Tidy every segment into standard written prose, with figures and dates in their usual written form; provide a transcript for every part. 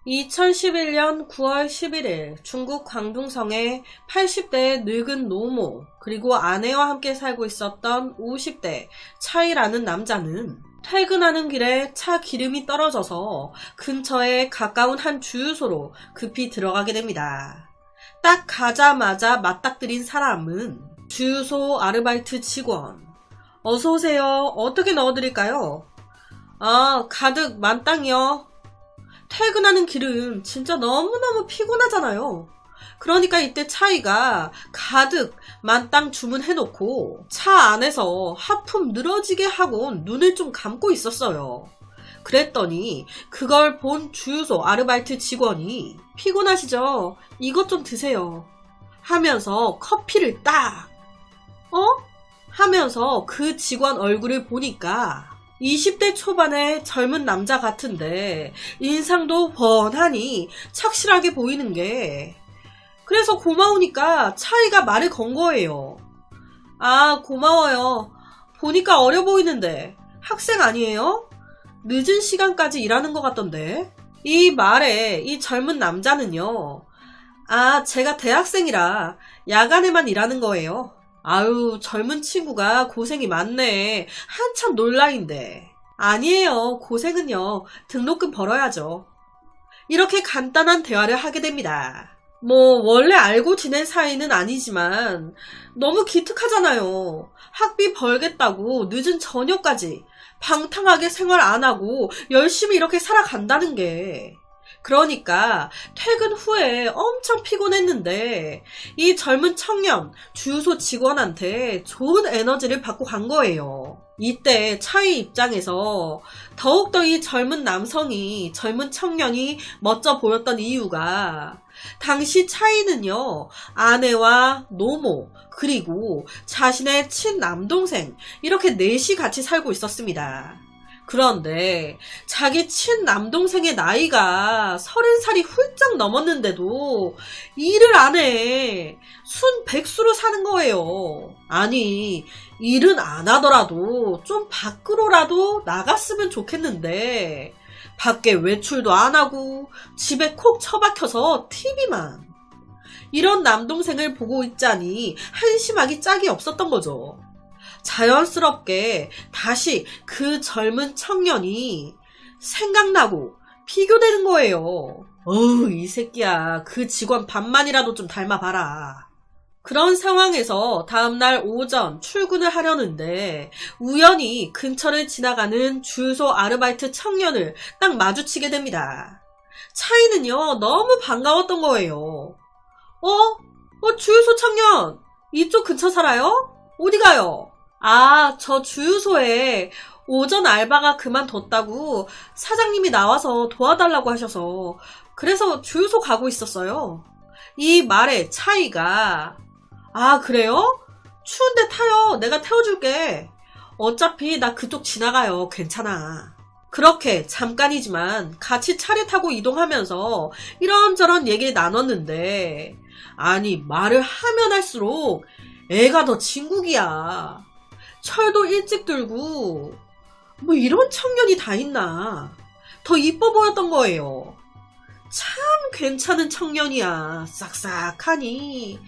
2011년 9월 11일 중국 광둥성의 80대 늙은 노모 그리고 아내와 함께 살고 있었던 50대 차이라는 남자는 퇴근하는 길에 차 기름이 떨어져서 근처에 가까운 한 주유소로 급히 들어가게 됩니다. 딱 가자마자 맞닥뜨린 사람은 주유소 아르바이트 직원. 어서오세요. 어떻게 넣어드릴까요? 가득 만땅이요. 퇴근하는 길은 진짜 너무너무 피곤하잖아요. 그러니까 이때 차이가 가득 만땅 주문해놓고 차 안에서 하품 늘어지게 하고 눈을 좀 감고 있었어요. 그랬더니 그걸 본 주유소 아르바이트 직원이 피곤하시죠? 이것 좀 드세요. 하면서 커피를 딱 하면서 그 직원 얼굴을 보니까 20대 초반의 젊은 남자 같은데 인상도 훤하니 착실하게 보이는 게 그래서 고마우니까 차이가 말을 건 거예요. 고마워요. 보니까 어려 보이는데 학생 아니에요? 늦은 시간까지 일하는 것 같던데. 이 말에 이 젊은 남자는요. 제가 대학생이라 야간에만 일하는 거예요. 아유, 젊은 친구가 고생이 많네. 한참 놀 나이인데. 아니에요. 고생은요. 등록금 벌어야죠. 이렇게 간단한 대화를 하게 됩니다. 원래 알고 지낸 사이는 아니지만 너무 기특하잖아요. 학비 벌겠다고 늦은 저녁까지 방탕하게 생활 안 하고 열심히 이렇게 살아간다는 게. 그러니까 퇴근 후에 엄청 피곤했는데 이 젊은 청년 주유소 직원한테 좋은 에너지를 받고 간 거예요. 이때 차이 입장에서 더욱더 이 젊은 청년이 멋져 보였던 이유가 당시 차이는요, 아내와 노모 그리고 자신의 친남동생 이렇게 넷이 같이 살고 있었습니다. 그런데 자기 친남동생의 나이가 30살이 훌쩍 넘었는데도 일을 안 해. 순백수로 사는 거예요. 아니, 일은 안 하더라도 좀 밖으로라도 나갔으면 좋겠는데 밖에 외출도 안 하고 집에 콕 처박혀서 TV만. 이런 남동생을 보고 있자니 한심하기 짝이 없었던 거죠. 자연스럽게 다시 그 젊은 청년이 생각나고 비교되는 거예요. 이 새끼야. 그 직원 반만이라도 좀 닮아봐라. 그런 상황에서 다음날 오전 출근을 하려는데 우연히 근처를 지나가는 주유소 아르바이트 청년을 딱 마주치게 됩니다. 차이는요, 너무 반가웠던 거예요. 주유소 청년! 이쪽 근처 살아요? 어디 가요? 저 주유소에 오전 알바가 그만뒀다고 사장님이 나와서 도와달라고 하셔서 그래서 주유소 가고 있었어요. 이 말에 차이가 그래요? 추운데 타요. 내가 태워줄게. 어차피 나 그쪽 지나가요. 괜찮아. 그렇게 잠깐이지만 같이 차를 타고 이동하면서 이런저런 얘기를 나눴는데 아니 말을 하면 할수록 애가 더 진국이야. 철도 일찍 들고 이런 청년이 다 있나. 더 이뻐 보였던 거예요. 참 괜찮은 청년이야. 싹싹하니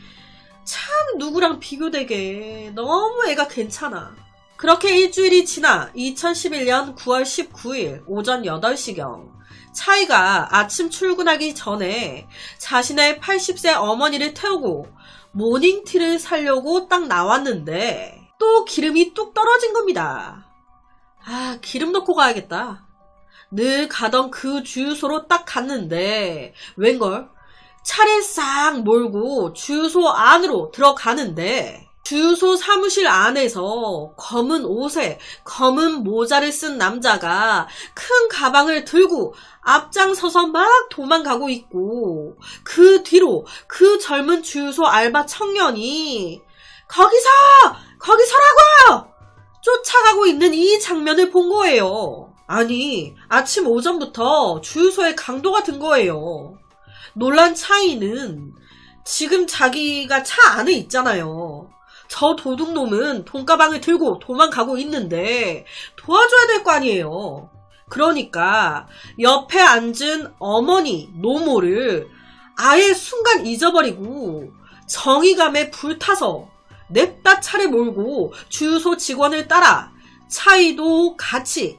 참 누구랑 비교되게 너무 애가 괜찮아. 그렇게 일주일이 지나 2011년 9월 19일 오전 8시경 차이가 아침 출근하기 전에 자신의 80세 어머니를 태우고 모닝티를 사려고 딱 나왔는데 또 기름이 뚝 떨어진 겁니다. 기름 넣고 가야겠다. 늘 가던 그 주유소로 딱 갔는데 웬걸 차를 싹 몰고 주유소 안으로 들어가는데 주유소 사무실 안에서 검은 옷에 검은 모자를 쓴 남자가 큰 가방을 들고 앞장서서 막 도망가고 있고 그 뒤로 그 젊은 주유소 알바 청년이 거기 서라고! 쫓아가고 있는 이 장면을 본 거예요. 아니, 아침 오전부터 주유소에 강도가 든 거예요. 놀란 차이는 지금 자기가 차 안에 있잖아요. 저 도둑놈은 돈가방을 들고 도망가고 있는데 도와줘야 될 거 아니에요. 그러니까 옆에 앉은 어머니 노모를 아예 순간 잊어버리고 정의감에 불타서 냅다 차를 몰고 주유소 직원을 따라 차이도 같이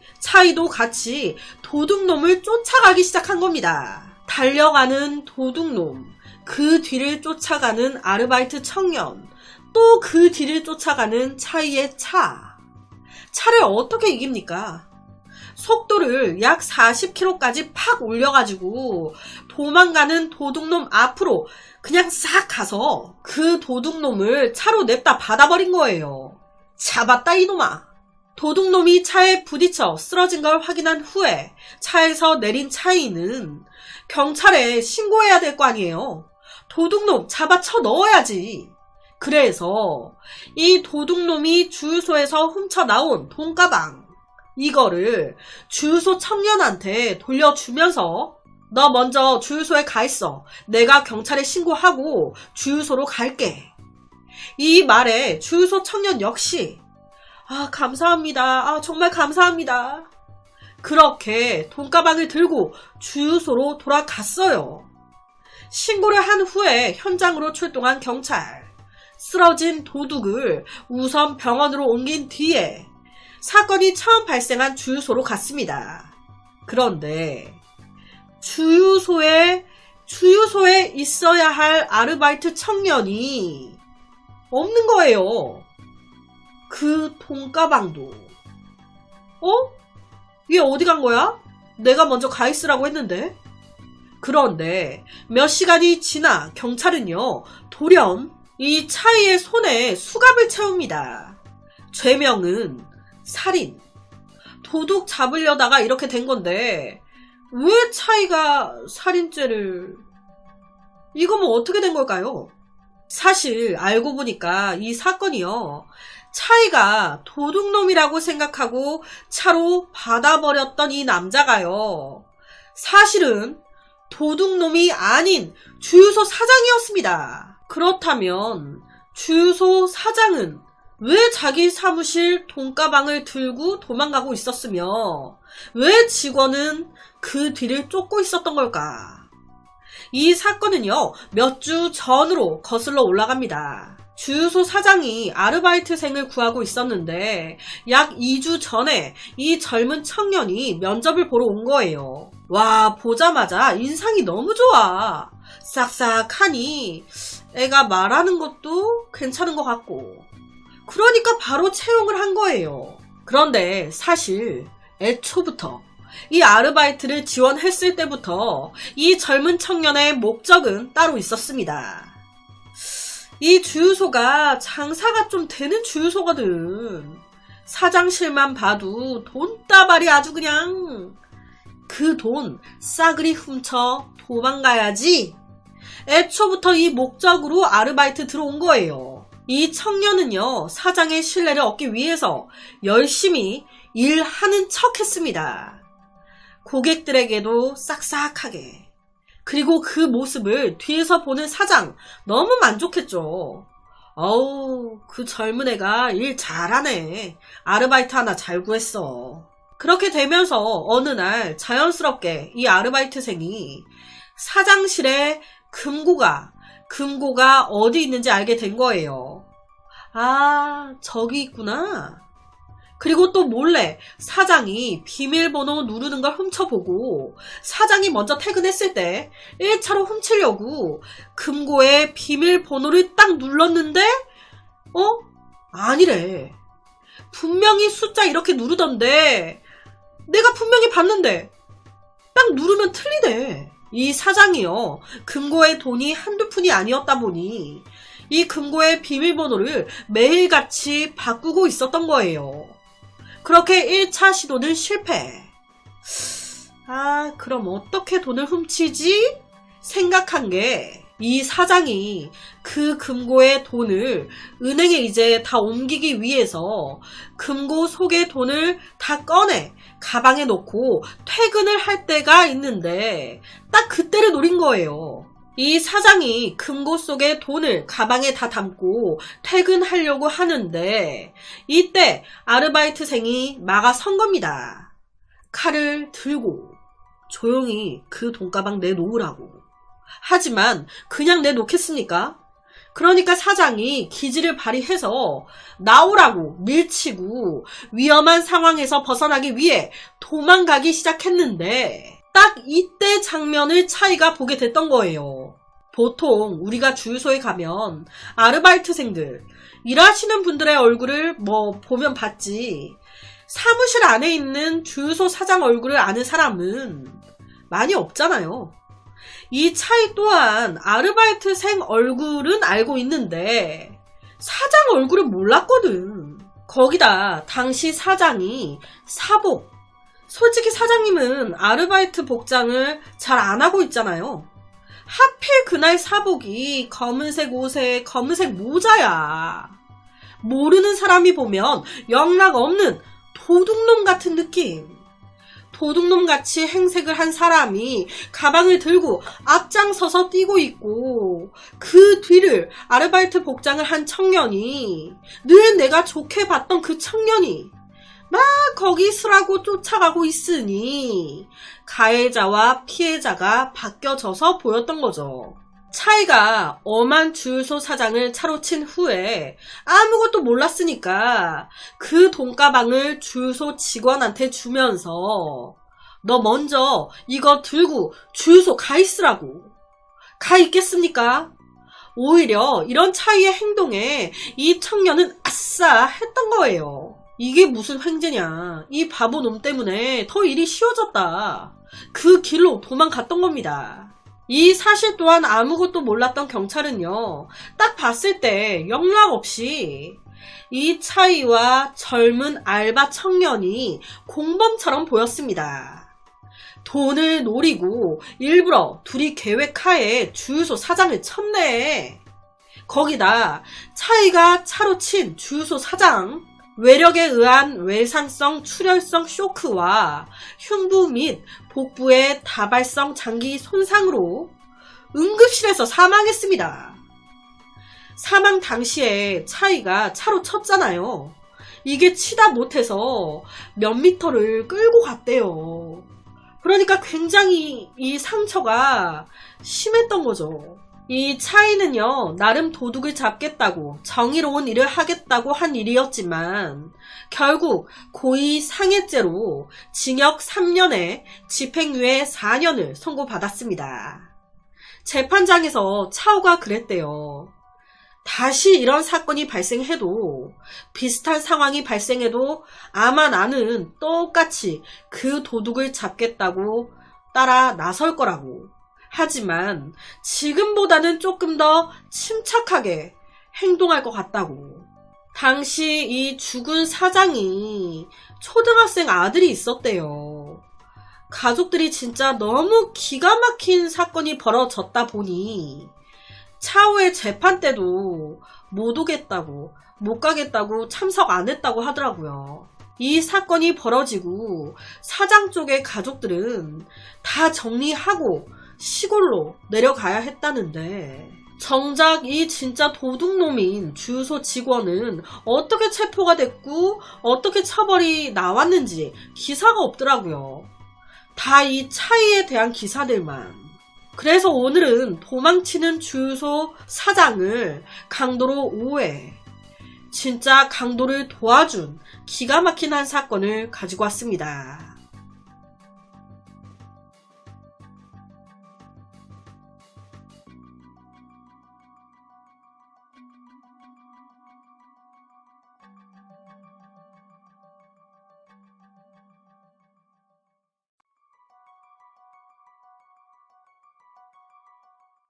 도둑놈을 쫓아가기 시작한 겁니다. 달려가는 도둑놈, 그 뒤를 쫓아가는 아르바이트 청년, 또 그 뒤를 쫓아가는 차이의 차를 어떻게 이깁니까? 속도를 약 40km까지 팍 올려가지고 도망가는 도둑놈 앞으로 그냥 싹 가서 그 도둑놈을 차로 냅다 받아버린 거예요. 잡았다 이놈아. 도둑놈이 차에 부딪혀 쓰러진 걸 확인한 후에 차에서 내린 차이는 경찰에 신고해야 될 거 아니에요. 도둑놈 잡아쳐 넣어야지. 그래서 이 도둑놈이 주유소에서 훔쳐나온 돈가방, 이거를 주유소 청년한테 돌려주면서 너 먼저 주유소에 가 있어. 내가 경찰에 신고하고 주유소로 갈게. 이 말에 주유소 청년 역시 감사합니다. 정말 감사합니다. 그렇게 돈가방을 들고 주유소로 돌아갔어요. 신고를 한 후에 현장으로 출동한 경찰. 쓰러진 도둑을 우선 병원으로 옮긴 뒤에 사건이 처음 발생한 주유소로 갔습니다. 그런데 주유소에 있어야 할 아르바이트 청년이 없는 거예요. 그 돈가방도. 얘 어디 간 거야? 내가 먼저 가 있으라고 했는데. 그런데 몇 시간이 지나 경찰은요, 돌연 이 차이의 손에 수갑을 채웁니다. 죄명은 살인. 도둑 잡으려다가 이렇게 된 건데 왜 차이가 살인죄를... 이거 뭐 어떻게 된 걸까요? 사실 알고 보니까 이 사건이요, 차이가 도둑놈이라고 생각하고 차로 받아버렸던 이 남자가요, 사실은 도둑놈이 아닌 주유소 사장이었습니다. 그렇다면 주유소 사장은 왜 자기 사무실 돈가방을 들고 도망가고 있었으며 왜 직원은 그 뒤를 쫓고 있었던 걸까? 이 사건은요, 몇 주 전으로 거슬러 올라갑니다. 주유소 사장이 아르바이트생을 구하고 있었는데 약 2주 전에 이 젊은 청년이 면접을 보러 온 거예요. 와, 보자마자 인상이 너무 좋아. 싹싹하니 애가 말하는 것도 괜찮은 것 같고, 그러니까 바로 채용을 한 거예요. 그런데 사실 애초부터 이 아르바이트를 지원했을 때부터 이 젊은 청년의 목적은 따로 있었습니다. 이 주유소가 장사가 좀 되는 주유소거든. 사장실만 봐도 돈다발이 아주 그냥... 그 돈 싸그리 훔쳐 도망가야지. 애초부터 이 목적으로 아르바이트 들어온 거예요. 이 청년은요, 사장의 신뢰를 얻기 위해서 열심히 일하는 척 했습니다. 고객들에게도 싹싹하게. 그리고 그 모습을 뒤에서 보는 사장 너무 만족했죠. 어우, 그 젊은 애가 일 잘하네. 아르바이트 하나 잘 구했어. 그렇게 되면서 어느 날 자연스럽게 이 아르바이트생이 사장실에 금고가 어디 있는지 알게 된 거예요. 저기 있구나. 그리고 또 몰래 사장이 비밀번호 누르는 걸 훔쳐보고 사장이 먼저 퇴근했을 때 1차로 훔치려고 금고에 비밀번호를 딱 눌렀는데 아니래. 분명히 숫자 이렇게 누르던데 내가 분명히 봤는데 딱 누르면 틀리대. 이 사장이요, 금고에 돈이 한두 푼이 아니었다 보니 이 금고의 비밀번호를 매일같이 바꾸고 있었던 거예요. 그렇게 1차 시도는 실패. 그럼 어떻게 돈을 훔치지? 생각한 게, 이 사장이 그 금고의 돈을 은행에 이제 다 옮기기 위해서 금고 속의 돈을 다 꺼내 가방에 넣고 퇴근을 할 때가 있는데 딱 그때를 노린 거예요. 이 사장이 금고 속에 돈을 가방에 다 담고 퇴근하려고 하는데 이때 아르바이트생이 막아선 겁니다. 칼을 들고 조용히 그 돈가방 내놓으라고. 하지만 그냥 내놓겠습니까? 그러니까 사장이 기지를 발휘해서 나오라고 밀치고 위험한 상황에서 벗어나기 위해 도망가기 시작했는데 딱 이때 장면을 차이가 보게 됐던 거예요. 보통 우리가 주유소에 가면 아르바이트생들, 일하시는 분들의 얼굴을 보면 봤지 사무실 안에 있는 주유소 사장 얼굴을 아는 사람은 많이 없잖아요. 이 차이 또한 아르바이트생 얼굴은 알고 있는데 사장 얼굴은 몰랐거든. 거기다 당시 사장이 사복. 솔직히 사장님은 아르바이트 복장을 잘 안 하고 있잖아요. 하필 그날 사복이 검은색 옷에 검은색 모자야. 모르는 사람이 보면 영락 없는 도둑놈 같은 느낌. 도둑놈같이 행색을 한 사람이 가방을 들고 앞장서서 뛰고 있고 그 뒤를 아르바이트 복장을 한 청년이 늘 내가 좋게 봤던 그 청년이 막 거기 서라고 쫓아가고 있으니 가해자와 피해자가 바뀌어져서 보였던 거죠. 차이가 엄한 주유소 사장을 차로 친 후에 아무것도 몰랐으니까 그 돈가방을 주유소 직원한테 주면서 너 먼저 이거 들고 주유소 가 있으라고. 가 있겠습니까? 오히려 이런 차이의 행동에 이 청년은 아싸 했던 거예요. 이게 무슨 횡재냐. 이 바보 놈 때문에 더 일이 쉬워졌다. 그 길로 도망갔던 겁니다. 이 사실 또한 아무것도 몰랐던 경찰은요, 딱 봤을 때 영락 없이 이 차이와 젊은 알바 청년이 공범처럼 보였습니다. 돈을 노리고 일부러 둘이 계획하에 주유소 사장을 쳤네. 거기다 차이가 차로 친 주유소 사장, 외력에 의한 외상성 출혈성 쇼크와 흉부 및 복부의 다발성 장기 손상으로 응급실에서 사망했습니다. 사망 당시에 차이가 차로 쳤잖아요. 이게 치다 못해서 몇 미터를 끌고 갔대요. 그러니까 굉장히 이 상처가 심했던 거죠. 이 차이는요, 나름 도둑을 잡겠다고 정의로운 일을 하겠다고 한 일이었지만 결국 고의 상해죄로 징역 3년에 집행유예 4년을 선고받았습니다. 재판장에서 차오가 그랬대요. 다시 이런 사건이 발생해도, 비슷한 상황이 발생해도 아마 나는 똑같이 그 도둑을 잡겠다고 따라 나설 거라고. 하지만 지금보다는 조금 더 침착하게 행동할 것 같다고. 당시 이 죽은 사장이 초등학생 아들이 있었대요. 가족들이 진짜 너무 기가 막힌 사건이 벌어졌다 보니 차후의 재판 때도 못 오겠다고, 못 가겠다고 참석 안 했다고 하더라고요. 이 사건이 벌어지고 사장 쪽의 가족들은 다 정리하고 시골로 내려가야 했다는데 정작 이 진짜 도둑놈인 주유소 직원은 어떻게 체포가 됐고 어떻게 처벌이 나왔는지 기사가 없더라고요. 다 이 차이에 대한 기사들만. 그래서 오늘은 도망치는 주유소 사장을 강도로 오해, 진짜 강도를 도와준 기가 막힌 한 사건을 가지고 왔습니다.